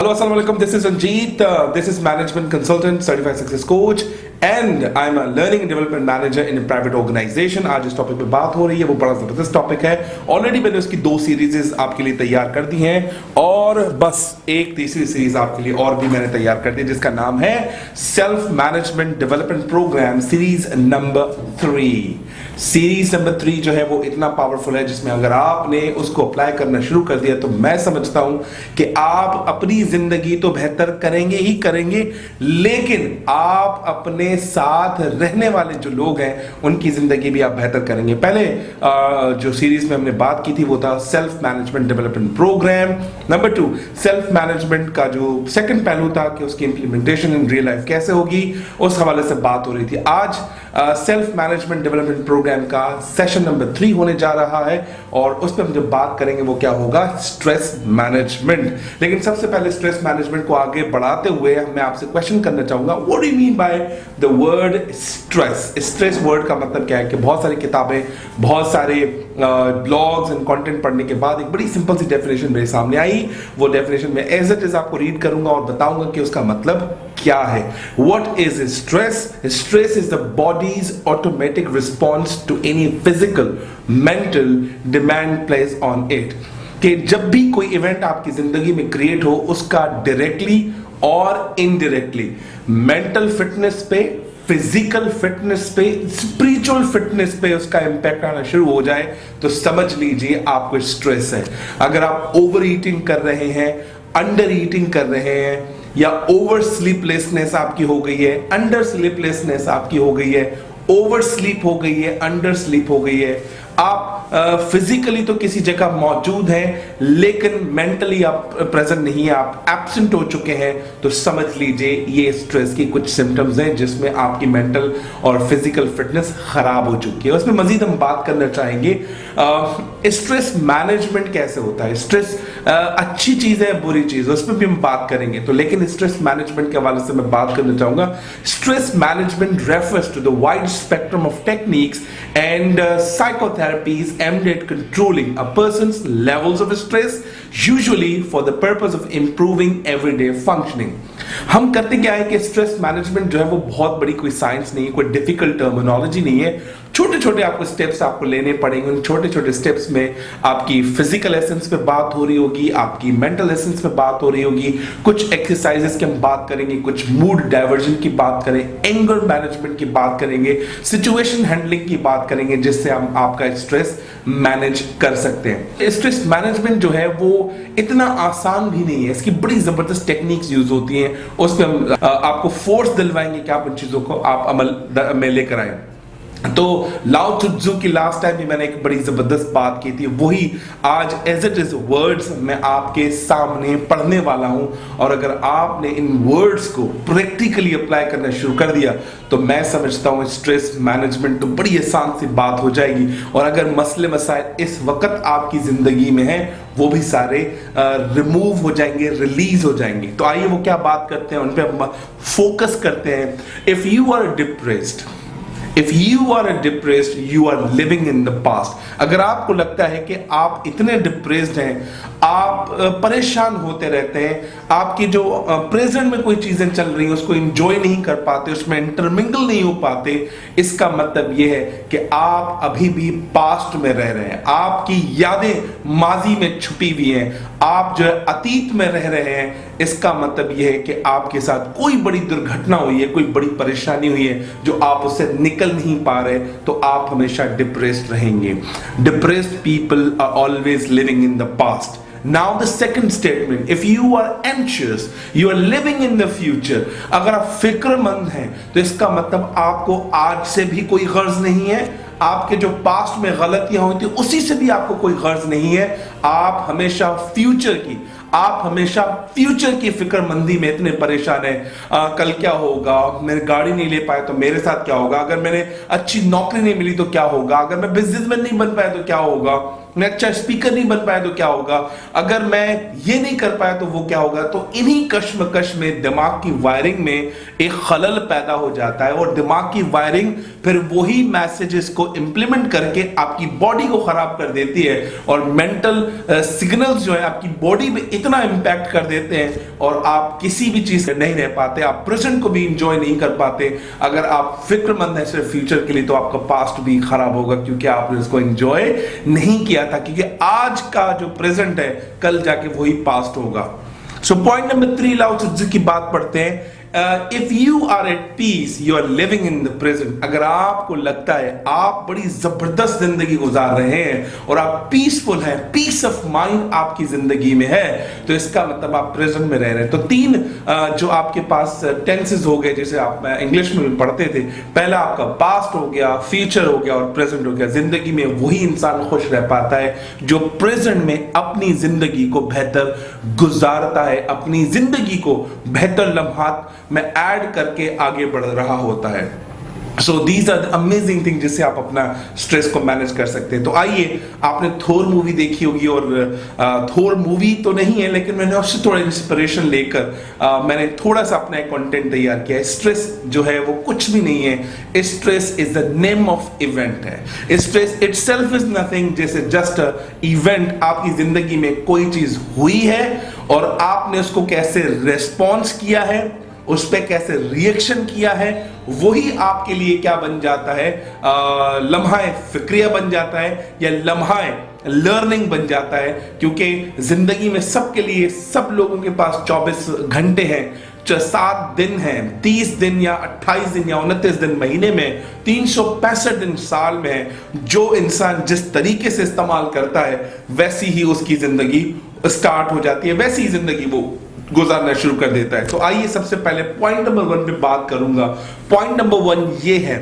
Hello, Assalamu alaikum. This is Sanjeet. This is management consultant, certified success coach, and I'm a learning and development manager in a private organization. आज इस topic पे बात हो रही है वो बड़ा जबरदस्त टॉपिक है. ऑलरेडी मैंने उसकी 2 सीरीज आपके लिए तैयार कर दी हैं और बस एक तीसरी सीरीज आपके लिए और भी मैंने तैयार कर दी जिसका नाम है self management development program series number 3. Series number 3 जो है वो इतना पावरफुल है जिसमें अगर आपने उसको अप्लाई करना शुरू कर दिया तो मैं समझता हूं कि आप अपनी जिंदगी तो बेहतर करेंगे ही करेंगे, लेकिन आप अपने साथ रहने वाले जो लोग हैं उनकी जिंदगी भी आप बेहतर करेंगे. पहले जो सीरीज में हमने बात की थी वो था self management development program. Number 2 self management का जो सेकंड पहलू था कि उसकी इंप्लीमेंटेशन इन रियल लाइफ कैसे होगी, उस हवाले से बात हो रही थी. आज सेल्फ मैनेजमेंट डेवलपमेंट प्रोग्राम का सेशन नंबर 3 होने जा रहा है और उस पर हम जब बात करेंगे वो क्या होगा, स्ट्रेस मैनेजमेंट. लेकिन सबसे पहले स्ट्रेस मैनेजमेंट को आगे बढ़ाते हुए मैं आपसे क्वेश्चन करना चाहूंगा, what do you mean by the word stress. Stress word का मतलब क्या है कि बहुत सारी किताबें, बहुत सारे ब्लॉग्स एंड कंटेंट पढ़ने के बाद एक बड़ी सिंपल सी डेफिनेशन मेरे सामने आई. वो डेफिनेशन में एज इट इज आपको रीड करूंगा और बताऊंगा कि उसका मतलब क्या है. What is stress? Stress is the body's automatic response to any physical mental demand place on it. कि जब भी कोई इवेंट आपकी जिंदगी में क्रिएट हो उसका डायरेक्टली और इनडायरेक्टली मेंटल फिटनेस पे, फिजिकल फिटनेस पे, स्पिरिचुअल फिटनेस पे उसका इंपैक्ट आना शुरू हो जाए तो समझ लीजिए आपको स्ट्रेस है. अगर आप ओवर ईटिंग कर रहे हैं, अंडर ईटिंग कर रहे हैं, या ओवर स्लीपलेसनेस आपकी हो गई है, अंडर स्लीपलेसनेस आपकी हो गई है, ओवर स्लीप हो गई है, अंडर स्लीप हो गई है, आप फिजिकली तो किसी जगह मौजूद हैं लेकिन मेंटली आप प्रेजेंट नहीं है, आप एब्सेंट हो चुके हैं, तो समझ लीजिए ये स्ट्रेस की कुछ सिम्टम्स हैं जिसमें आपकी मेंटल और फिजिकल फिटनेस खराब हो चुकी है. उसमें मजीद हम बात करना चाहेंगे स्ट्रेस मैनेजमेंट कैसे होता है. स्ट्रेस अच्छी चीज है, बुरी चीज, उसमें भी हम बात करेंगे. तो लेकिन स्ट्रेस मैनेजमेंट के हवाले से मैं बात करना चाहूंगा. Stress management refers to the wide spectrum of techniques and psychotherapies aimed at controlling a person's levels of stress, usually for the purpose of improving everyday functioning. हम करते क्या है कि स्ट्रेस मैनेजमेंट जो है वो बहुत बड़ी कोई साइंस नहीं है, कोई डिफिकल्ट टर्मिनोलॉजी नहीं है. छोटे छोटे आपको स्टेप्स आपको लेने पड़ेंगे. उन छोटे छोटे स्टेप्स में आपकी फिजिकल एसेंस पे बात हो रही होगी, आपकी मेंटल एसेंस पे बात हो रही होगी, कुछ एक्सरसाइजेस की हम बात करेंगे, कुछ मूड डाइवर्जन की बात करें, एंगर मैनेजमेंट की बात करेंगे, सिचुएशन हैंडलिंग की बात करेंगे जिससे हम आपका स्ट्रेस मैनेज कर सकते हैं. स्ट्रेस मैनेजमेंट जो है वो इतना आसान भी नहीं है, इसकी बड़ी जबरदस्त टेक्निक्स यूज होती हैं. उसमें हम आपको फोर्स दिलवाएंगे कि आप उन चीजों को आप अमल में लेकर आए. तो लाओ त्सु की लास्ट टाइम भी मैंने एक बड़ी जबरदस्त बात की थी, वही आज एज इट इज वर्ड्स मैं आपके सामने पढ़ने वाला हूं. और अगर आपने इन वर्ड्स को प्रैक्टिकली अप्लाई करना शुरू कर दिया तो मैं समझता हूं स्ट्रेस मैनेजमेंट तो बड़ी आसान सी बात हो जाएगी. और अगर मसले मसाइल इस वक्त आपकी जिंदगी में हैं वो भी सारे रिमूव हो जाएंगे, रिलीज हो जाएंगे. तो आइए वो क्या बात करते हैं, उन पे हम फोकस करते हैं. If you are depressed, If you are depressed, you are living in the past. अगर आपको लगता है कि आप इतने डिप्रेस्ड हैं, आप परेशान होते रहते हैं, आपकी जो प्रेजेंट में कोई चीजें चल रही हैं उसको एंजॉय नहीं कर पाते, उसमें इंटरमिंगल नहीं हो पाते, इसका मतलब यह है कि आप अभी भी पास्ट में रह रहे हैं. आपकी यादें माजी में छुपी हुई हैं, आप जो है अतीत में रह रहे हैं. इसका मतलब यह है कि आपके साथ कोई बड़ी दुर्घटना हुई है, कोई बड़ी परेशानी हुई है जो आप उससे निकल नहीं पा रहे, तो आप हमेशा डिप्रेस्ड रहेंगे. Depressed people are always living in the past. Now the second statement, if you are anxious, you are living in the future. अगर आप फिक्रमंद हैं तो इसका मतलब आपको आज से भी कोई गर्ज नहीं है, आपके जो पास्ट में गलतियां हुई थी उसी से भी आपको कोई गर्ज नहीं है. आप हमेशा फ्यूचर की फिक्रमंदी में इतने परेशान है. कल क्या होगा, मैं गाड़ी नहीं ले पाया तो मेरे साथ क्या होगा, अगर मैंने अच्छी नौकरी नहीं मिली तो क्या होगा, अगर मैं बिजनेसमैन नहीं बन पाया तो क्या होगा. मैं अच्छा स्पीकर नहीं बन पाया तो क्या होगा, अगर मैं ये नहीं कर पाया तो वो क्या होगा। तो इन्हीं कश्मकश में दिमाग की वायरिंग में एक खलल पैदा हो जाता है और दिमाग की वायरिंग फिर वही मैसेजेस को इंप्लीमेंट करके आपकी बॉडी को खराब कर देती है और मेंटल सिग्नल्स जो है आपकी बॉडी में इतना इंपैक्ट कर देते हैं और आप किसी भी चीज से नहीं रह पाते, आप प्रेजेंट को भी इंजॉय नहीं कर पाते। अगर आप फिक्रमंद है सिर्फ फ्यूचर के लिए तो आपका पास्ट भी खराब होगा क्योंकि आपने उसको एंजॉय नहीं किया था, क्योंकि आज का जो प्रेजेंट है कल जाके वही पास्ट होगा। सो पॉइंट नंबर 3 लाओ त्से की बात पढ़ते हैं। If you are at peace you are living in the present. अगर आपको लगता है आप बड़ी जबरदस्त जिंदगी गुजार रहे हैं और आप पीसफुल हैं, पीस ऑफ माइंड आपकी जिंदगी में है, तो इसका मतलब आप प्रेजेंट में रह रहे हैं। तो 3 जो आपके पास टेंसेस हो गए, जैसे आप इंग्लिश में पढ़ते थे, पहला आपका पास्ट हो गया, फ्यूचर हो गया और प्रेजेंट हो गया। जिंदगी में वही इंसान खुश रह पाता है जो प्रेजेंट में अपनी जिंदगी को बेहतर गुजारता है, अपनी जिंदगी को बेहतर लम्हात में ऐड करके आगे बढ़ रहा होता है। So these are the amazing thing जिससे आप अपना स्ट्रेस को मैनेज कर सकते हैं। तो आइए, आपने थोर मूवी देखी होगी और थोर मूवी तो नहीं है लेकिन मैंने उससे थोड़ा इंस्पिरेशन लेकर मैंने थोड़ा सा अपना एक कंटेंट तैयार किया है। स्ट्रेस जो है वो कुछ भी नहीं है, stress is the name of event है। स्ट्रेस इटसेल्फ इज नथिंग, जैसे जस्ट इवेंट। आपकी जिंदगी में कोई चीज हुई है और आपने उसको कैसे रेस्पॉन्स किया है, उस पर कैसे रिएक्शन किया है, वही आपके लिए क्या बन जाता है, लम्हाए फिक्रिया बन जाता है या लम्हाए लर्निंग बन जाता है। क्योंककि जिंदगी में सबके लिए, सब लोगों के पास 24 घंटे हैं, 7 दिन हैं, 30 दिन या 28 दिन या 29 दिन महीने में, 365 दिन साल में है। जो इंसान जिस तरीके से इस्तेमाल करता है वैसी ही उसकी जिंदगी स्टार्ट हो जाती है, वैसी ही जिंदगी वो गुजारना शुरू कर देता है। तो आइए सबसे पहले पॉइंट नंबर 1 पे बात करूंगा। पॉइंट नंबर 1 ये है,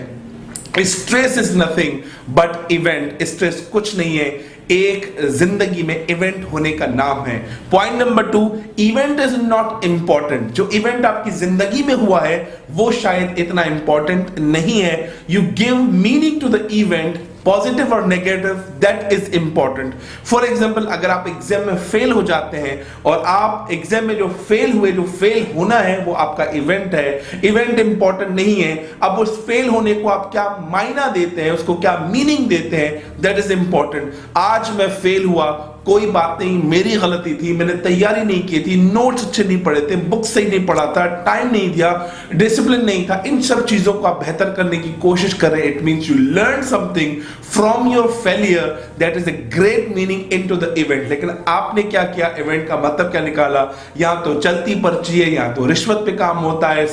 stress is nothing but event. Stress कुछ नहीं है, एक जिंदगी में इवेंट होने का नाम है। Point number 2, event is not important. जो इवेंट आपकी जिंदगी में हुआ है वो शायद इतना इंपॉर्टेंट नहीं है। You give meaning to the event, positive और negative, that is important. For example, अगर आप एग्जाम में फेल हो जाते हैं और आप एग्जाम में जो फेल हुए, जो फेल होना है वो आपका इवेंट है, इवेंट इंपॉर्टेंट नहीं है। अब उस फेल होने को आप क्या मायना देते हैं, उसको क्या मीनिंग देते हैं, दैट इज इंपॉर्टेंट। आज मैं फेल हुआ, कोई बात नहीं, मेरी गलती थी, मैंने तैयारी नहीं की थी, नोट्स अच्छे नहीं पढ़े थे, बुक सही नहीं पढ़ा था, टाइम नहीं दिया, डिसिप्लिन नहीं था। इन सब चीजों को आप बेहतर करने की कोशिश कर रहे हैं। It means you learn something from your failure, that is a great meaning into the event. लेकिन आपने क्या किया, इवेंट का मतलब क्या निकाला, यहाँ तो चलती पर्ची है, यहाँ तो रिश्वत पे काम होता है,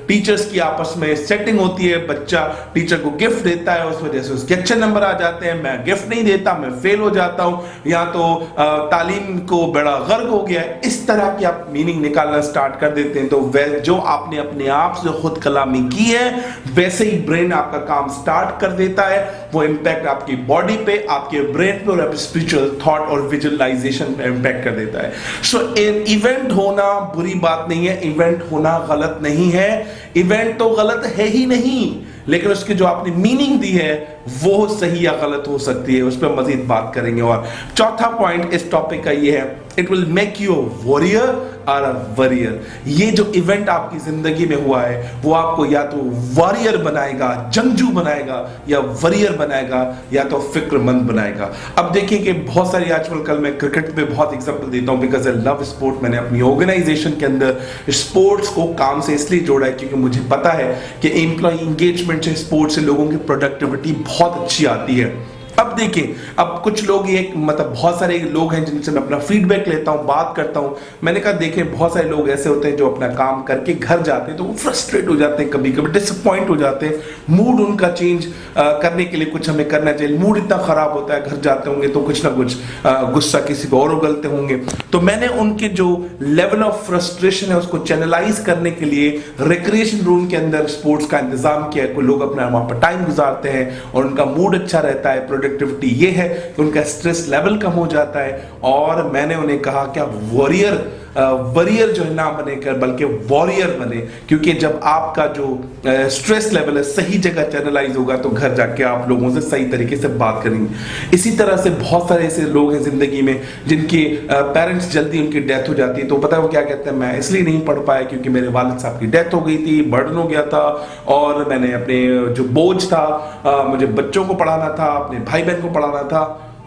टीचर्स की आपस में सेटिंग होती है, बच्चा टीचर को गिफ्ट देता है, उस वजह से उसके अच्छे नंबर आ जाते हैं, मैं गिफ्ट नहीं देता, मैं फेल हो जाता हूं, यहाँ तो तालीम को बड़ा गर्क हो गया है। इस तरह की आप मीनिंग निकालना स्टार्ट कर देते हैं। तो जो आपने अपने आप से खुद कलामी की है वैसे ही ब्रेन आपका काम स्टार्ट कर देता है। वो इंपैक्ट आपकी बॉडी पे, आपके ब्रेन पे और स्पिरिचुअल थॉट और विजुअलाइजेशन पे इंपैक्ट कर देता है। सो इवेंट होना बुरी बात नहीं है, इवेंट होना गलत नहीं है। इवेंट तो गलत है ही नहीं, लेकिन उसकी जो आपने मीनिंग दी है वो सही या गलत हो सकती है, उस पर मजीद बात करेंगे। और चौथा पॉइंट इस टॉपिक का ये है, it will make you a warrior और अ वरियर। ये जो इवेंट आपकी जिंदगी में हुआ है वो आपको या तो वॉरियर बनाएगा, जंगजू बनाएगा, या वरियर बनाएगा, या तो फिक्रमंद बनाएगा। अब देखिए कि बहुत सारी आजकल कल मैं क्रिकेट पे बहुत एग्जांपल देता हूं, बिकॉज आई लव स्पोर्ट। मैंने अपनी ऑर्गेनाइजेशन के अंदर स्पोर्ट्स को काम से इसलिए जोड़ा है क्योंकि मुझे पता है कि एम्प्लॉय इंगेजमेंट से, स्पोर्ट्स से लोगों की प्रोडक्टिविटी बहुत अच्छी आती है। अब देखिए, अब कुछ लोग ये मतलब बहुत सारे लोग हैं जिनसे मैं अपना फीडबैक लेता हूं, बात करता हूं। मैंने कहा देखें, बहुत सारे लोग ऐसे होते हैं जो अपना काम करके घर जाते हैं तो वो फ्रस्ट्रेट हो जाते हैं, कभी कभी डिसअपॉइंट हो जाते हैं। मूड उनका चेंज करने के लिए कुछ हमें करना चाहिए। मूड इतना खराब होता है, घर जाते होंगे तो कुछ ना कुछ गुस्सा किसी को और उगलते होंगे। तो मैंने उनके जो लेवल ऑफ फ्रस्ट्रेशन है उसको चैनलाइज करने के लिए रिक्रिएशन रूम के अंदर स्पोर्ट्स का इंतजाम किया है। कोई लोग अपना वहां पर टाइम गुजारते हैं और उनका मूड अच्छा रहता है। प्रोडक्टिविटी ये है कि उनका स्ट्रेस लेवल कम हो जाता है। और मैंने उन्हें कहा कि आप वॉरियर वरियर जो है ना बने कर, बल्कि वॉरियर बने, क्योंकि जब आपका जो स्ट्रेस लेवल है सही जगह चैनलाइज होगा तो घर जाके आप लोगों से सही तरीके से बात करेंगे। इसी तरह से बहुत सारे ऐसे लोग हैं जिंदगी में जिनके पेरेंट्स जल्दी उनकी डेथ हो जाती है, तो पता है वो क्या कहते हैं, मैं इसलिए नहीं पढ़ पाया क्योंकि मेरे वालिद साहब की डेथ हो गई थी, बर्डन हो गया था, और मैंने अपने जो बोझ था, मुझे बच्चों को पढ़ाना था, अपने भाई बहन को पढ़ाना था।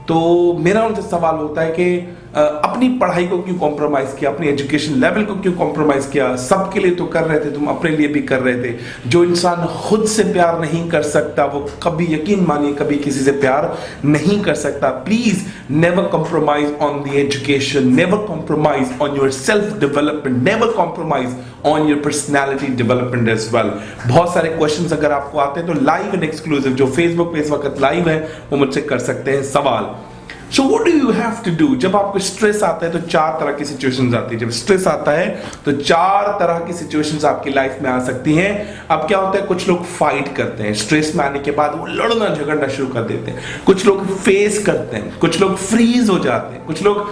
तो मेरा उनसे सवाल होता है कि अपनी पढ़ाई को क्यों कॉम्प्रोमाइज किया, अपनी एजुकेशन लेवल को क्यों कॉम्प्रोमाइज किया? सबके लिए तो कर रहे थे, तुम अपने लिए भी कर रहे थे। जो इंसान खुद से प्यार नहीं कर सकता वो कभी, यकीन मानिए, कभी किसी से प्यार नहीं कर सकता। Please never compromise on the education, never compromise on your self development, never compromise on your personality development as well. बहुत सारे क्वेश्चंस अगर आपको आते हैं तो लाइव एंड एक्सक्लूसिव जो फेसबुक पे इस वक्त लाइव है वो मुझसे कर सकते हैं सवाल। So what do you have to do? जब आपको स्ट्रेस आता है तो चार तरह की सिचुएशंस आती है। जब स्ट्रेस आता है तो चार तरह की सिचुएशंस आपकी लाइफ में आ सकती हैं। अब क्या होता है, कुछ लोग फाइट करते हैं, स्ट्रेस में आने के बाद वो लड़ना झगड़ना शुरू कर देते हैं। कुछ लोग फेस करते हैं, कुछ लोग फ्रीज हो जाते हैं, कुछ लोग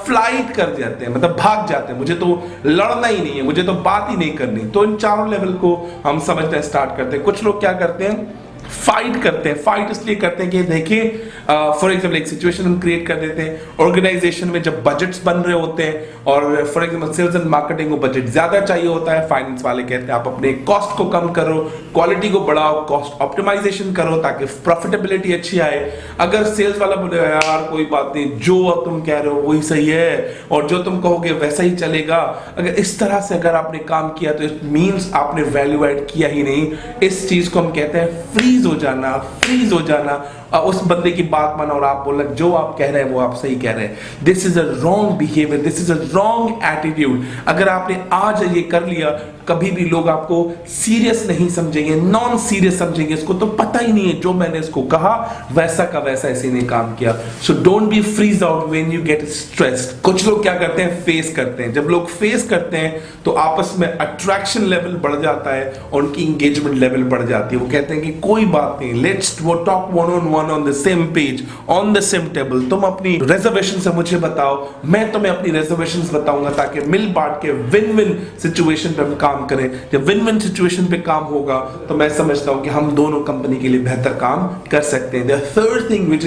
फ्लाइट कर जाते हैं, मतलब भाग जाते हैं, मुझे तो लड़ना ही नहीं है, मुझे तो बात ही नहीं करनी। तो इन चारों लेवल को हम समझना स्टार्ट करते हैं। कुछ लोग क्या करते हैं, फाइट करते हैं। फाइट इसलिए करते हैं कि देखिए, फॉर एग्जाम्पल एक सिचुएशन हम क्रिएट कर देते हैं ऑर्गेनाइजेशन में, जब बजट्स बन रहे होते हैं और for example sales and marketing को बजट ज्यादा चाहिए होता है, फाइनेंस वाले कहते हैं आप अपने कॉस्ट को कम करो, क्वालिटी को बढ़ाओ, कॉस्ट ऑप्टिमाइजेशन करो ताकि प्रॉफिटेबिलिटी अच्छी आए। अगर सेल्स वाला बोले यार कोई बात नहीं, जो तुम कह रहे हो वही सही है और जो तुम कहोगे वैसा ही चलेगा, अगर इस तरह से अगर आपने काम किया तो इट मीन्स आपने वैल्यू ऐड किया ही नहीं। इस चीज को हम कहते हैं फ्रीज हो जाना, फ्रीज हो जाना। उस बंदे की बात मानो और आप बोल जो आप कह रहे हैं वो आप सही कह रहे हैं। This is a wrong behaviour, this is a wrong attitude. अगर आपने आज ये कर लिया, कभी भी लोग आपको सीरियस नहीं समझेंगे, नॉन सीरियस समझेंगे, इसको तो पता ही नहीं है, जो मैंने इसको कहा वैसा का वैसा ऐसे नहीं काम किया। So don't be freeze out when you get stressed. कुछ लोग क्या करते हैं, फेस करते हैं। जब लोग फेस करते हैं तो आपस में अट्रैक्शन लेवल बढ़ जाता है और उनकी इंगेजमेंट लेवल बढ़ जाती है। वो कहते हैं कि कोई बात नहीं, लेट्स वो talk one on one on the same page, on the same table. तुम अपनी रिजर्वेशन से मुझे बताओ, मैं तुम्हें अपनी रिजर्वेशन बताऊंगा, ताकि मिल बांट के विन विन सिचुएशन पे हम काम करें। जब विन विन सिचुएशन पे काम होगा तो मैं समझता हूं कि हम दोनों कंपनी के लिए बेहतर काम कर सकते हैं। The third thing which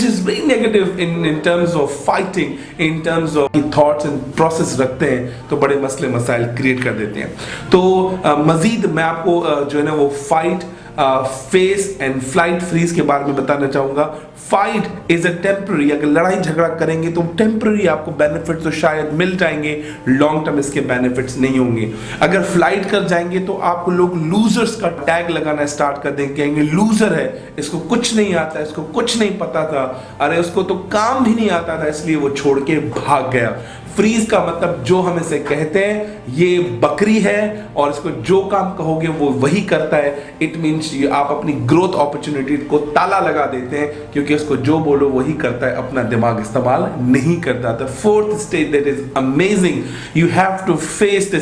is very negative in terms of fighting, in terms of thoughts and process रखते हैं तो बड़े मसले मसाइल क्रिएट कर देते हैं। तो मजीद मैं आपको जो है ना वो fight, face and flight, freeze के बारे में बताना चाहूंगा। फाइट इज अ टेम्पररी, अगर लड़ाई झगड़ा करेंगे तो टेम्पररी आपको बेनिफिट तो शायद मिल जाएंगे, लॉन्ग टर्म इसके बेनिफिट्स नहीं होंगे। अगर फ्लाइट कर जाएंगे तो आपको लोग लूजर्स का टैग लगाना स्टार्ट कर देंगे, कहेंगे लूजर है, इसको कुछ नहीं आता, इसको कुछ नहीं पता था, अरे उसको तो काम भी नहीं आता था इसलिए वो छोड़ के भाग गया। फ्रीज का मतलब जो हम इसे कहते हैं ये बकरी है और इसको जो काम कहोगे वो वही करता है। इट मीन्स आप अपनी ग्रोथ अपॉर्चुनिटी को ताला लगा देते हैं क्योंकि उसको जो बोलो वही करता है, अपना दिमाग इस्तेमाल नहीं करता। The fourth stage that is amazing, you have to face the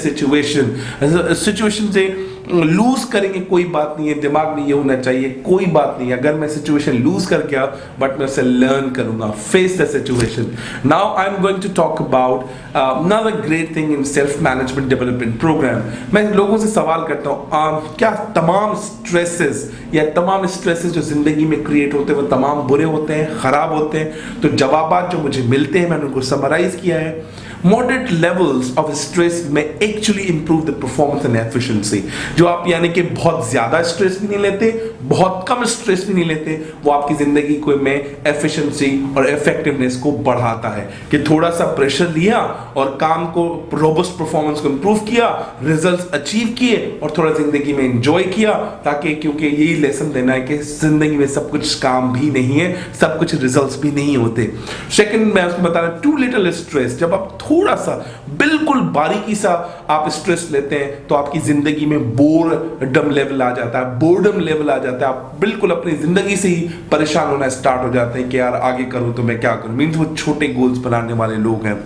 situation से लूज करेंगे कोई बात नहीं है, दिमाग में ये होना चाहिए कोई बात नहीं, अगर मैं सिचुएशन लूज कर गया बट मैं उसे लर्न करूंगा। Face the situation. Now I am going to talk about another great thing in self management development program। मैं लोगों से सवाल करता हूँ क्या तमाम स्ट्रेसेस या तमाम स्ट्रेसेस जो जिंदगी में क्रिएट होते हैं वो तमाम बुरे होते हैं, खराब होते हैं? तो जवाबात जो मुझे मिलते हैं मैंने उनको समराइज किया है। Moderate levels of stress may actually improve the performance and efficiency। जो आप यानी कि बहुत ज्यादा स्ट्रेस भी नहीं लेते, बहुत कम स्ट्रेस भी नहीं लेते, वो आपकी जिंदगी को में एफिशिएंसी और इफेक्टिवनेस को बढ़ाता है। कि थोड़ा सा प्रेशर लिया और काम को, रोबस्ट परफॉर्मेंस को इंप्रूव किया, रिजल्ट्स अचीव किए और थोड़ा जिंदगी में एंजॉय किया, ताकि क्योंकि यही लेसन देना है कि जिंदगी में सब कुछ काम भी नहीं है, सब कुछ रिजल्ट्स भी नहीं होते। सेकंड मैं आपको बता रहा, टू लिटिल स्ट्रेस। जब आप थोड़ा सा बिल्कुल बारीकी सा आप स्ट्रेस लेते हैं तो आपकी जिंदगी में बोरडम लेवल आ जाता है, बोर्डम लेवल आ जाता है, आप बिल्कुल अपनी जिंदगी से ही परेशान होना स्टार्ट हो जाते हैं कि यार आगे करूं तो मैं क्या करूं। मींस वो छोटे गोल्स बनाने वाले लोग हैं।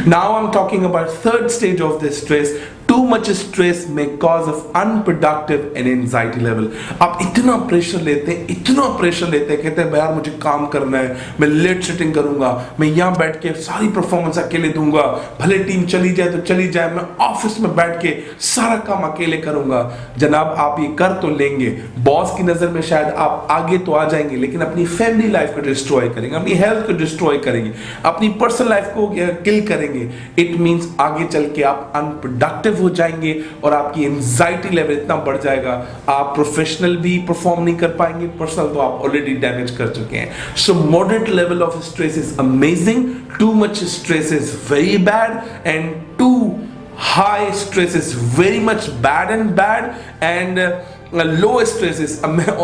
Now I am talking about third stage of the stress, to much stress may cause of unproductive and anxiety level. आप इतना प्रेशर लेते हैं, कहते हैं यार मुझे काम करना है, मैं लेट सिटिंग करूंगा, मैं यहाँ बैठ के सारी परफॉर्मेंस अकेले दूंगा, भले टीम चली जाए तो चली जाए, मैं ऑफिस में बैठ के सारा काम अकेले करूंगा। जनाब आप ये कर तो लेंगे, बॉस की नजर में शायद आप आगे तो आ जाएंगे, लेकिन अपनी फैमिली लाइफ को डिस्ट्रॉय करेंगे, अपनी हेल्थ को डिस्ट्रॉय करेंगे, अपनी पर्सनल लाइफ को किल करेंगे। इट मींस आगे चल के आप अनप्रोडक्टिव हो जाएंगे और आपकी एंजाइटी लेवल इतना बढ़ जाएगा, आप प्रोफेशनल भी परफॉर्म नहीं कर पाएंगे, पर्सनल तो आप ऑलरेडी डैमेज कर चुके हैं। So moderate level of stress is amazing, too much stress is very bad, and too high stress is very much bad, and low stress is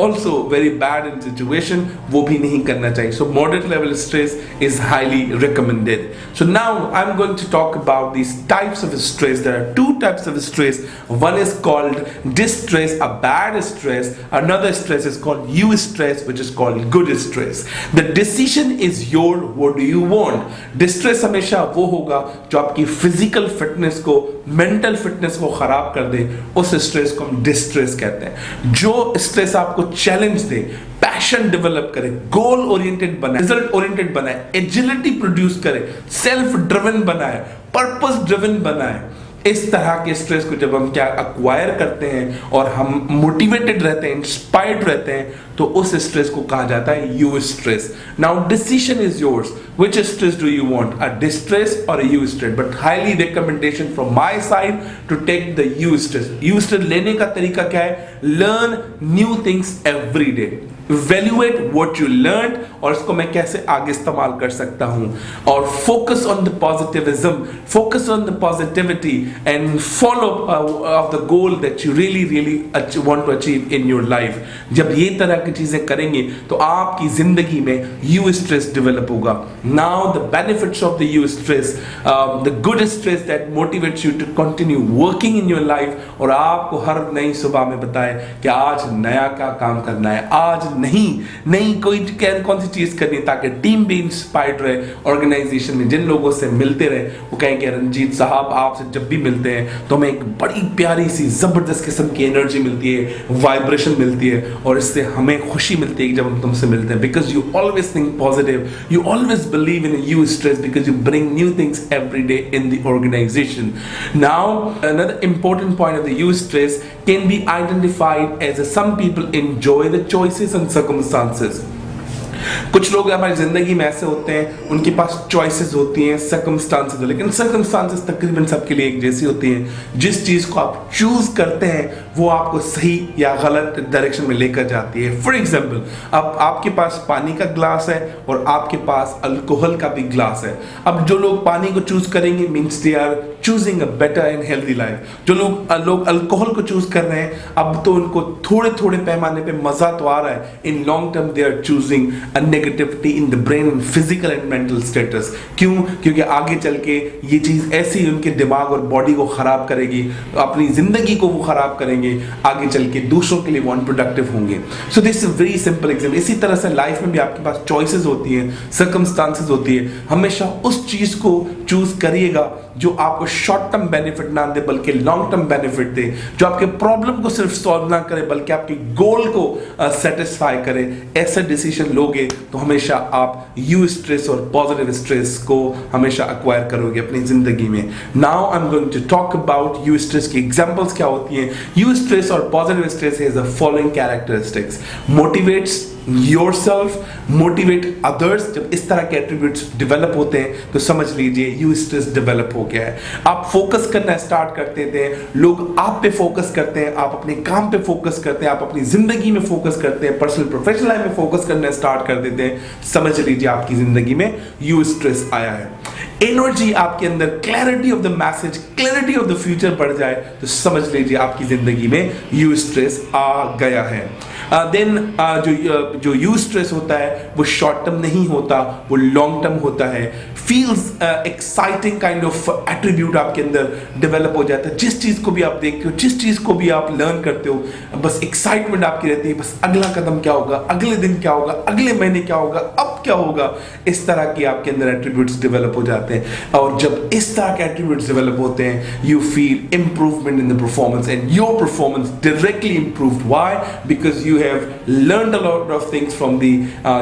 also very bad in situation, वो भी नहीं करना चाहिए। So moderate level stress is highly recommended. So now I'm going to talk about these types of stress. There are two types of stress. One is called distress, a bad stress. Another stress is called eustress, which is called good stress. The decision is your, what do you want? Distress हमेशा वो होगा जो आपकी physical fitness को, mental fitness को खराब कर दे, उस stress को हम distress कहते हैं। जो स्ट्रेस आपको चैलेंज दे, पैशन डेवलप करे, गोल ओरिएंटेड बनाए, रिजल्ट ओरिएंटेड बनाए, एजिलिटी प्रोड्यूस करे, सेल्फ ड्रिवन बनाए, पर्पस ड्रिवन बनाए, इस तरह के स्ट्रेस को जब हम क्या अक्वायर करते हैं और हम मोटिवेटेड रहते हैं, इंस्पायर्ड रहते हैं, तो उस स्ट्रेस को कहा जाता है you stress. Now decision is yours, which stress do you want, a distress or a eustress, but highly recommendation from my side to take the eustress. Eustress लेने का तरीका क्या है? Learn new things every day, evaluate what you learned और इसको मैं कैसे आगे इस्तेमाल कर सकता हूँ, और focus on the positivism, focus on the positivity and follow of the goal that you really want to achieve in your life. जब ये तरह की चीजें करेंगे तो आपकी जिंदगी में eustress डेवलप होगा। Now the benefits of the eustress, the good stress that motivates you to continue working in your life, और आपको हर नई सुबह में बताए कि आज नया क्या काम करना है, आज नहीं कोई कौन सी चीज करनी है, ताकि टीम भी इंस्पायर्ड रहे, ऑर्गेनाइजेशन में जिन लोगों से मिलते रहे वो कहेंगे रंजीत साहब आपसे जब भी मिलते हैं तो हमें एक बड़ी प्यारी सी जबरदस्त किस्म की एनर्जी मिलती है, वाइब्रेशन मिलती है, और इससे हमें खुशी मिलती है जब हम तुमसे मिलते हैं, because you always think positive, you always believe in a eustress because you bring new things every day in the organization. Now another important point of the eustress can be identified as some people enjoy the choices and circumstances. कुछ लोग हमारी जिंदगी में ऐसे होते हैं, उनके पास choices होती हैं, सर्कमस्टांसेस, लेकिन सर्कमस्टांसेस तकरीबन सबके लिए एक जैसी होती हैं। जिस चीज को आप चूज करते हैं वो आपको सही या गलत डायरेक्शन में लेकर जाती है। फॉर एग्जाम्पल, अब आपके पास पानी का ग्लास है और आपके पास अल्कोहल का भी ग्लास है। अब जो लोग पानी को चूज करेंगे means they are choosing a better and healthy life. जो लोग अल्कोहल को चूज कर रहे हैं, अब तो उनको थोड़े पैमाने पे मजा तो आ रहा है, in long term they are choosing a negativity in the brain and physical and mental status। क्यों? क्योंकि आगे चल के ये चीज ऐसी उनके दिमाग और बॉडी को खराब करेगी, अपनी जिंदगी को वो खराब करेंगे, आगे चल के दूसरों के लिए वो अनप्रोडक्टिव होंगे। So this is very simple example. इसी तरह से लाइफ में भी आपके पास चॉइसेस होती हैं, सर्कमस्टांसेस होती है, हमेशा उस चीज को चूज करिएगा जो आपको शॉर्ट टर्म बेनिफिट ना दे बल्कि लॉन्ग टर्म बेनिफिट दे, जो आपके प्रॉब्लम को सिर्फ सॉल्व ना करे बल्कि आपकी गोल को सेटिस्फाई करे। ऐसे डिसीजन लोगे तो हमेशा आप यू स्ट्रेस और पॉजिटिव स्ट्रेस को हमेशा एक्वायर करोगे अपनी जिंदगी में। Now I am going to talk about eustress की एग्जांपल्स क्या होती हैं। यू स्ट्रेस और positive stress has the following characteristics: motivates yourself, motivate others। जब इस तरह के एट्रीब्यूट्स डेवलप होते हैं तो समझ लीजिए यू स्ट्रेस डेवलप हो गया है। आप फोकस करना स्टार्ट करते थे, लोग आप पे फोकस करते हैं, आप अपने काम पे फोकस करते हैं, आप अपनी जिंदगी में फोकस करते हैं, पर्सनल प्रोफेशनल लाइफ में फोकस करना स्टार्ट कर देते हैं, समझ लीजिए आपकी जिंदगी में यू स्ट्रेस आया है। एनर्जी आपके अंदर, clarity of the message, clarity of the future बढ़ जाए तो समझ लीजिए आपकी जिंदगी में यू स्ट्रेस आ गया है। देन जो यूज स्ट्रेस होता है वो शॉर्ट टर्म नहीं होता, वो लॉन्ग टर्म होता है। Feels exciting kind of attribute आपके अंदर डेवलप हो जाता है। जिस चीज को भी आप देखते हो, जिस चीज को भी आप लर्न करते हो, बस एक्साइटमेंट आपकी रहती है, बस अगला कदम क्या होगा, अगले दिन क्या होगा, अगले महीने क्या होगा, अब क्या होगा। इस तरह के आपके अंदर एट्रीब्यूट्स डेवलप हो जाते हैं, और जब इस तरह के एट्रीब्यूट्स डेवलप होते हैं, you feel improvement in the performance and your performance directly improved. Why? Because you have learned a lot of things from the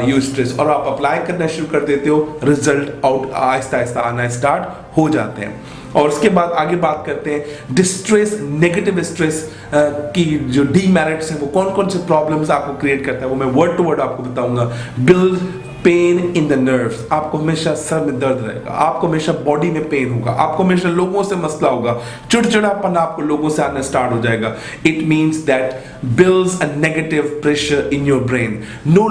use stress, और आप अप्लाई करना शुरू कर देते हो, रिजल्ट आउट आहिस्ता आहिस्ता आना स्टार्ट हो जाते हैं। और उसके बाद आगे बात करते हैं डिस्ट्रेस, नेगेटिव स्ट्रेस की जो डीमेरिट्स है, वो कौन कौन से प्रॉब्लम्स आपको क्रिएट करता है, वो मैं वर्ड टू वर्ड आपको बताऊंगा। Build pain in the nerves, आपको हमेशा सर में दर्द रहेगा, आपको हमेशा बॉडी में पेन होगा, आपको हमेशा लोगों से मसला होगा, चिड़चिड़ापन आपको लोगों से आना स्टार्ट हो जाएगा। It means that builds a negative pressure in your brain. No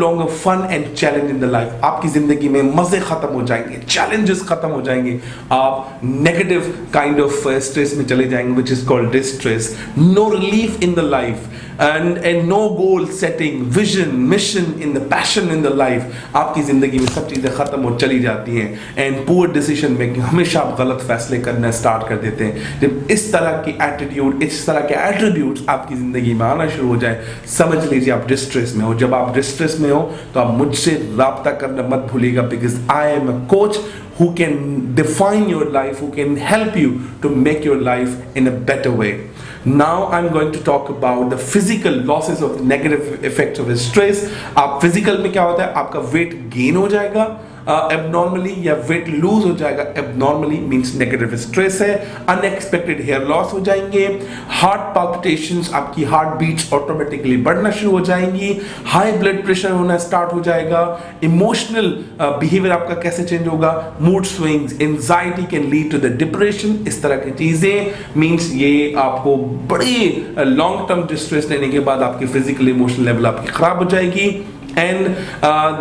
longer fun and challenge in the life. आपकी जिंदगी में मजे खत्म हो जाएंगे, challenges खत्म हो जाएंगे, आप negative kind of stress में चले जाएंगे, which is called distress. No relief in the life and no goal setting, vision, mission in the passion in the life. आपकी जिंदगी में सब चीजें खत्म हो चली जाती हैं, and poor decision making, हमेशा आप गलत फैसले करना स्टार्ट कर देते हैं। जब इस तरह की एटीट्यूड, इस तरह के एट्रीब्यूट आपकी जिंदगी में आना शुरू हो जाए, समझ लीजिए आप डिस्ट्रेस में हो। जब आप डिस्ट्रेस में हो तो आप मुझसे राब्ता करना मत भूलिएगा, because I am a coach who can define your life, who can help you to make your life in a better way. Now I'm going to talk about the physical losses of negative effects of stress. आप physical में क्या होता है, आपका weight gain हो जाएगा abnormally, या wait lose हो जाएगा एबनॉर्मली, मींस नेगेटिव स्ट्रेस है। अनएक्सपेक्टेड हेयर लॉस हो जाएंगे, हार्ट पाल्पिटेशंस, आपकी हार्ट बीट्स ऑटोमेटिकली बढ़ना शुरू हो जाएंगी, हाई ब्लड प्रेशर होना स्टार्ट हो जाएगा। इमोशनल बिहेवियर आपका कैसे चेंज होगा, mood swings, anxiety can lead to the depression. इस तरह की चीजें मींस ये आपको बड़ी लॉन्ग टर्म डिस्ट्रेस लेने के बाद आपकी फिजिकल इमोशनल लेवल आपकी खराब हो जाएगी। And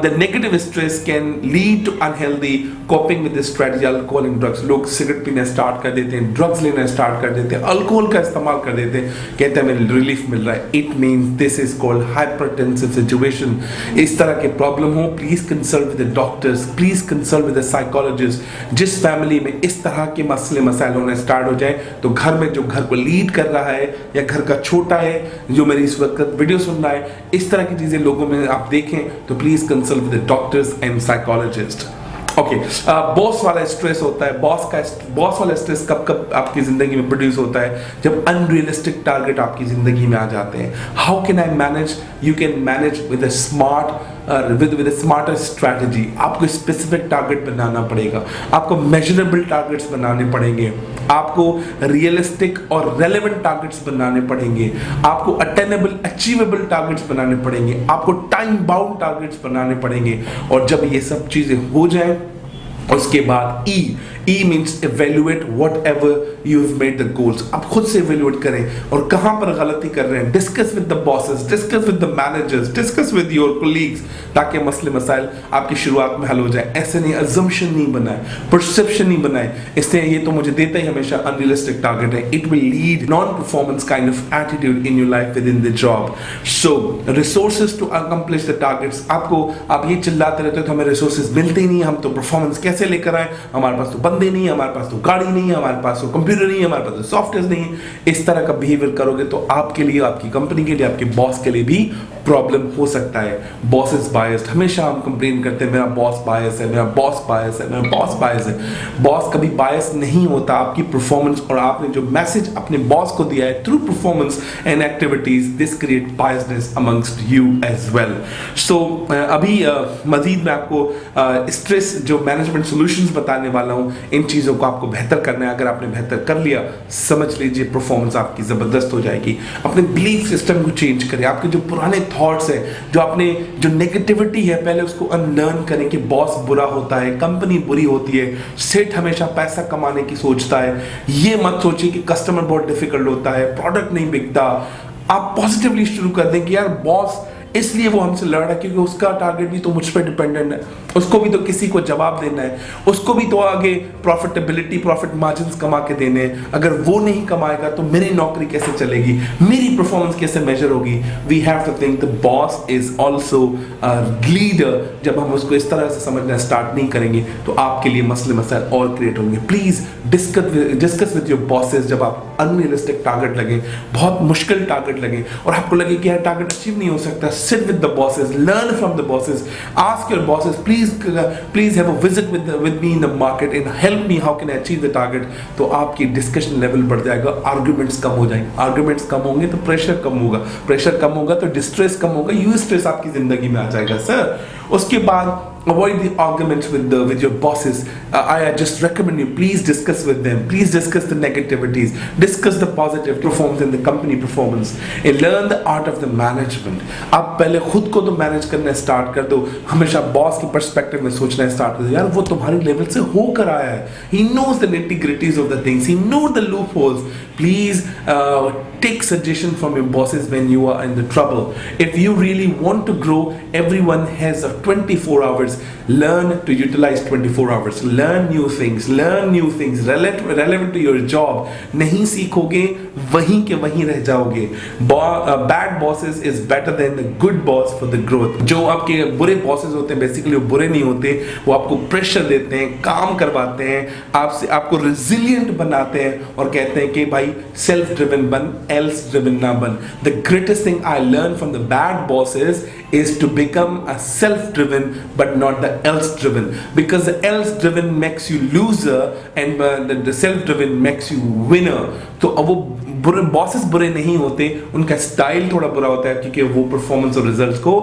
the negative stress can lead to unhealthy coping with this strategy, alcohol and drugs. लोग सिगरेट पीना स्टार्ट कर देते हैं, ड्रग्स लेना स्टार्ट कर देते हैं, अल्कोहल का इस्तेमाल कर देते हैं, कहते हैं हमें रिलीफ मिल रहा है। It means this is called hypertensive situation. इस तरह के प्रॉब्लम हो, please consult with the doctors, please consult with the psychologist. जिस फैमिली में इस तरह के मसले मसाइल होने स्टार्ट हो जाए, तो घर में जो घर को लीड कर रहा है या घर का छोटा है जो मेरी इस वक्त वीडियो सुन रहा है, इस तरह की चीजें लोगों में आप देखें तो please consult with doctors and psychologist. Okay, boss वाला स्ट्रेस होता है। बॉस वाला स्ट्रेस कब कब आपकी जिंदगी में प्रोड्यूस होता है, जब अनरियलिस्टिक टारगेट आपकी जिंदगी में आ जाते हैं। How can I manage? You can manage with a smarter strategy. आपको स्पेसिफिक टारगेट बनाना पड़ेगा, आपको मेजरेबल टारगेट्स बनाने पड़ेंगे, आपको रियलिस्टिक और रेलेवेंट टारगेट्स बनाने पड़ेंगे, आपको अटेनेबल अचीवेबल टारगेट्स बनाने पड़ेंगे, आपको टाइम बाउंड टारगेट्स बनाने पड़ेंगे। और जब ये सब चीजें हो जाए, उसके बाद E means evaluate what ever you have made the goals. आप खुद से इवेल्युएट करें और कहां पर गलती कर रहे हैं। Discuss with the bosses, discuss with the managers, discuss with your colleagues, ताकि मसले मसाइल आपकी शुरुआत में हल हो जाए। ऐसे नहीं, अजम्पशन नहीं बनाए, परसेप्शन नहीं बनाए, इससे ये तो मुझे देता ही हमेशा अनरियलिस्टिक टारगेट है। It will lead non performance kind of attitude in your life within the job. So resources to accomplish the targets. आप ये चिल्लाते रहते हो तो हमें रिसोर्सेज मिलते ही नहीं, हम तो परफॉर्मेंस कैसे लेकर आए, हमारे पास तो बंदे नहीं, हमारे पास तो गाड़ी नहीं है, हमारे पास तो कंप्यूटर नहीं है, हमारे पास तो सॉफ्टवेयर नहीं है। इस तरह का बिहेवियर करोगे तो आपके लिए, आपकी कंपनी के लिए, आपके बॉस के लिए भी प्रॉब्लम हो सकता है। Boss is biased. हमेशा हम कंप्लेन करते हैं मेरा बॉस बायस है, मेरा बॉस बायस है, मेरा बॉस बायस है। बॉस कभी बायस नहीं होता। आपकी परफॉर्मेंस और आपने जो मैसेज अपने बॉस को दिया है through performance and activities, this create biasness amongst you as well. So अभी मजीद मैं आपको स्ट्रेस जो मैनेजमेंट सॉल्यूशंस बताने वाला हूं। इन चीजों को आपको बेहतर करना है। अगर आपने बेहतर कर लिया, समझ लीजिए परफॉर्मेंस आपकी जबरदस्त हो जाएगी। अपने बिलीफ सिस्टम को चेंज करें। आपके जो पुराने थॉट्स है, जो नेगेटिविटी है, पहले उसको अनलर्न करें कि बॉस बुरा होता है, कंपनी बुरी होती है, सेठ हमेशा पैसा कमाने की सोचता है। ये मत सोचिए कि कस्टमर बहुत डिफिकल्ट होता है, प्रोडक्ट नहीं बिकता। आप पॉजिटिवली शुरू कर दें कि यार बॉस इसलिए वो हमसे लड़ रहा है क्योंकि उसका टारगेट भी तो मुझ पर डिपेंडेंट है, उसको भी तो किसी को जवाब देना है, उसको भी तो आगे प्रॉफिटेबिलिटी प्रॉफिट मार्जिन कमा के देने हैं। अगर वो नहीं कमाएगा तो मेरी नौकरी कैसे चलेगी, मेरी परफॉर्मेंस कैसे मेजर होगी। We have to think the boss is also leader. जब हम उसको इस तरह से समझना स्टार्ट नहीं करेंगे तो आपके लिए मसले मसाइल और क्रिएट होंगे। Please discuss with your bosses. जब आप अनरियलिस्टिक टारगेट लगे, बहुत मुश्किल टारगेट लगे और आपको लगे कि यार टारगेट अचीव नहीं हो सकता, sit with the bosses, learn from the bosses, ask your bosses please have a visit with me in the market and help me how can I achieve the target. तो आपकी discussion level बढ़ जाएगा, arguments कम हो जाएंगे, arguments कम होंगे तो pressure कम होगा, pressure कम होगा तो डिस्ट्रेस कम होगा, यू स्ट्रेस आपकी जिंदगी में आ जाएगा सर। उसके बाद avoid the arguments with your bosses. I just recommend you please discuss with them, please discuss the negativities, discuss the positive performance in the company performance and learn the art of the management. आप पहले खुद को तो manage करना start कर दो, हमेशा boss के पर्सपेक्टिव में सोचना स्टार्ट कर दो। यार वो तुम्हारी लेवल से होकर आया है, he knows the nitty-gritties of the things, he knows the loopholes. Please take suggestion from your bosses when you are in the trouble. If you really want to grow, everyone has a 24 hours. Learn to utilize 24 hours. Learn new things relevant to your job. नहीं सीखोगे वहीं के वहीं रह जाओगे। Bad bosses is better than the good boss for the growth. जो आपके बुरे bosses होते हैं बेसिकली वो बुरे नहीं होते, वो आपको प्रेशर देते हैं, काम करवाते हैं, आपको resilient बनाते हैं और कहते हैं कि भाई self driven बन, else driven ना बन। The greatest thing I learned from the bad bosses is to become a self-driven but not the else-driven, because the else-driven makes you loser and the self-driven makes you winner. तो अब वो बुरे bosses बुरे नहीं होते, उनका style थोड़ा बुरा होता है क्योंकि वो परफॉर्मेंस और रिजल्ट को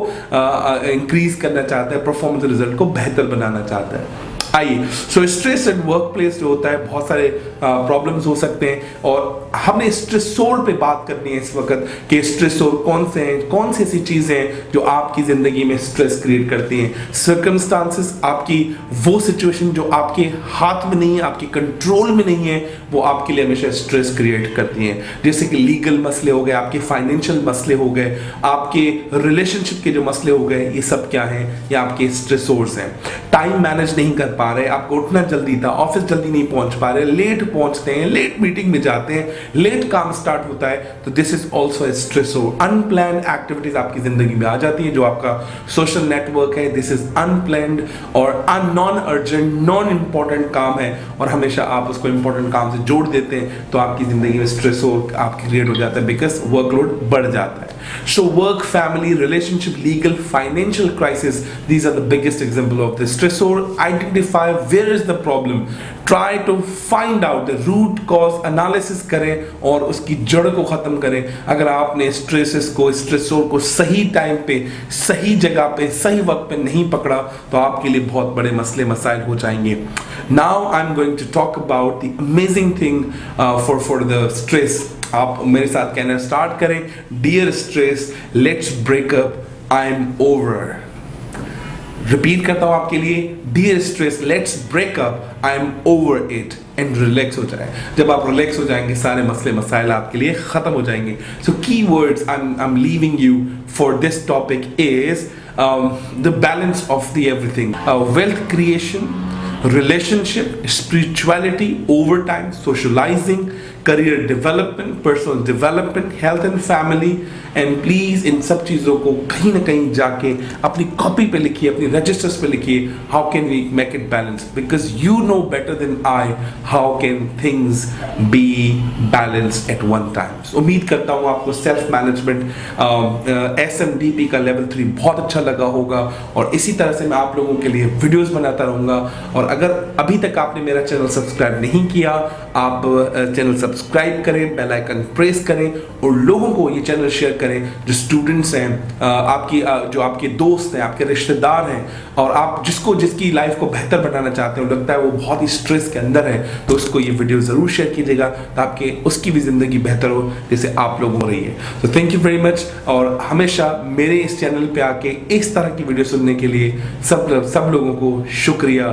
इंक्रीज करना चाहता है, परफॉर्मेंस और रिजल्ट को बेहतर बनाना चाहता है। आइए, so stress at work place जो होता है, बहुत सारे प्रॉब्लम्स हो सकते हैं और हमने स्ट्रेसोर पे बात करनी है इस वक्त कि स्ट्रेसोर कौन से हैं, कौन सी ऐसी चीज़ें हैं जो आपकी ज़िंदगी में स्ट्रेस क्रिएट करती हैं। सर्कमस्टांसेस, आपकी वो सिचुएशन जो आपके हाथ में नहीं है, आपके कंट्रोल में नहीं है, वो आपके लिए हमेशा स्ट्रेस क्रिएट करती हैं। जैसे कि लीगल मसले हो गए, आपके फाइनेंशियल मसले हो गए, आपके रिलेशनशिप के जो मसले हो गए, ये सब क्या हैं? ये आपके स्ट्रेसोर्स हैं। टाइम मैनेज नहीं कर पा रहे, आपको उठना जल्दी था, ऑफिस जल्दी नहीं पहुंच पा रहे, लेट पहुंचते हैं, लेट मीटिंग में जाते हैं, लेट काम स्टार्ट होता है, तो this is also a stressor. Unplanned activities आपकी जिंदगी में आ जाती है, जो आपका सोशल नेटवर्क है, दिस इज अनप्लान्ड और नॉन अर्जेंट, नॉन इंपॉर्टेंट काम है और हमेशा आप उसको इंपॉर्टेंट काम से जोड़ देते हैं, तो आपकी जिंदगी में स्ट्रेसोर आपकी क्रिएट हो जाता है, बिकॉज वर्कलोड बढ़ जाता है। So work, family, relationship, legal, financial crisis, these are the biggest example of this stressor. Identify where is the problem. Try to find out the root cause analysis करें और उसकी जड़ को ख़त्म करें। अगर आपने स्ट्रेसोर को सही टाइम पे, सही जगह पे, सही वक्त पे नहीं पकड़ा तो आपके लिए बहुत बड़े मसले मसाइल हो जाएंगे। Now I'm going to talk about the amazing thing for the stress. आप मेरे साथ कहना स्टार्ट करें, dear stress let's break up, I am over. Repeat करता हूं आपके लिए, dear stress let's break up, I am over it, and relax हो जाए। जब आप रिलैक्स हो जाएंगे सारे मसले मसाइल आपके लिए खत्म हो जाएंगे। सो की words I am leaving you for this topic is the balance of the everything, wealth creation, relationship, spirituality, overtime, socializing, career development, personal development, health and family, and please इन सब चीज़ों को कहीं ना कहीं जाके अपनी कॉपी पे लिखिए, अपनी रजिस्टर्स पे लिखिए, how can we make it balanced, because you know better than I how can things be balanced at one time. So, उम्मीद करता हूँ आपको सेल्फ मैनेजमेंट SMDP का लेवल 3 बहुत अच्छा लगा होगा और इसी तरह से मैं आप लोगों के लिए वीडियोस बनाता रहूँगा। और अगर अभी तक आपने मेरा चैनल सब्सक्राइब नहीं किया, आप चैनल सब्सक्राइब करें, बेल आइकन प्रेस करें और लोगों को ये चैनल शेयर करें जो स्टूडेंट्स हैं, जो आपके दोस्त हैं, आपके रिश्तेदार हैं और आप जिसकी लाइफ को बेहतर बनाना चाहते हो, लगता है वो बहुत ही स्ट्रेस के अंदर है, तो उसको ये वीडियो ज़रूर शेयर कीजिएगा ताकि उसकी भी ज़िंदगी बेहतर हो जैसे आप लोगों हो रही है। तो थैंक यू वेरी मच और हमेशा मेरे इस चैनल पे आके इस तरह की वीडियो सुनने के लिए सब लोगों को शुक्रिया।